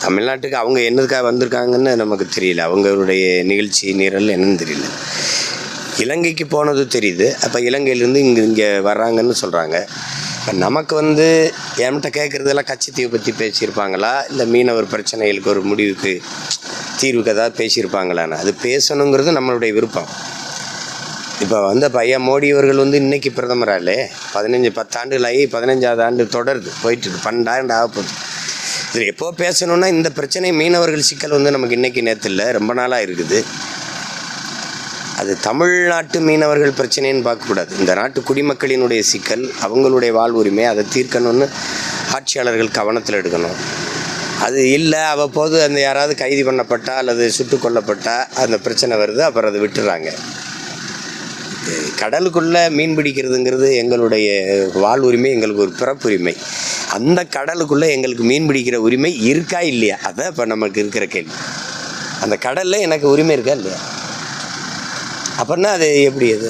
தமிழ்நாட்டுக்கு அவங்க என்னதுக்காக வந்திருக்காங்கன்னு நமக்கு தெரியல. அவங்களுடைய நிகழ்ச்சி நிரல் என்னன்னு தெரியல. இலங்கைக்கு போனது தெரியுது. அப்போ இலங்கையிலேருந்து இங்கே வர்றாங்கன்னு சொல்கிறாங்க. இப்போ நமக்கு என்கிட்ட கேட்குறதெல்லாம் கச்சத்தீவை பற்றி பேசியிருப்பாங்களா, இல்லை மீனவர் பிரச்சனைகளுக்கு ஒரு முடிவுக்கு தீர்வுக்கு ஏதாவது பேசியிருப்பாங்களான்னு. அது பேசணுங்கிறது நம்மளுடைய விருப்பம். இப்போ ஐயா மோடி அவர்கள் இன்றைக்கி பிரதமராலே 10 ஆண்டுகளாகி 15வது ஆண்டு தொடருது, போயிட்டு 12 ஆண்டு ஆக போகுது. இதில் எப்போ பேசணுன்னா இந்த பிரச்சனை மீனவர்கள் சிக்கல் நமக்கு இன்றைக்கி நேற்று இல்லை, ரொம்ப நாளாக இருக்குது. அது தமிழ்நாட்டு மீனவர்கள் பிரச்சனைன்னு பார்க்கக்கூடாது. இந்த நாட்டு குடிமக்களினுடைய சிக்கல், அவங்களுடைய வாழ்வுரிமை, அதை தீர்க்கணும்னு ஆட்சியாளர்கள் கவனத்தில் எடுக்கணும். அது இல்லை, அவ்வப்போது யாராவது கைது பண்ணப்பட்டா அல்லது சுட்டு கொல்லப்பட்டால் அந்த பிரச்சனை வருது, அப்புறம் அதை விட்டுறாங்க. கடலுக்குள்ளே மீன் பிடிக்கிறதுங்கிறது எங்களுடைய வாழ்வுரிமை, எங்களுக்கு ஒரு பிறப்புரிமை. அந்த கடலுக்குள்ளே எங்களுக்கு மீன் பிடிக்கிற உரிமை இருக்கா இல்லையா, அதான் இப்போ நமக்கு இருக்கிற கேள்வி. அந்த கடலில் எனக்கு உரிமை இருக்கா இல்லையா, அப்படின்னா அது எப்படி அது?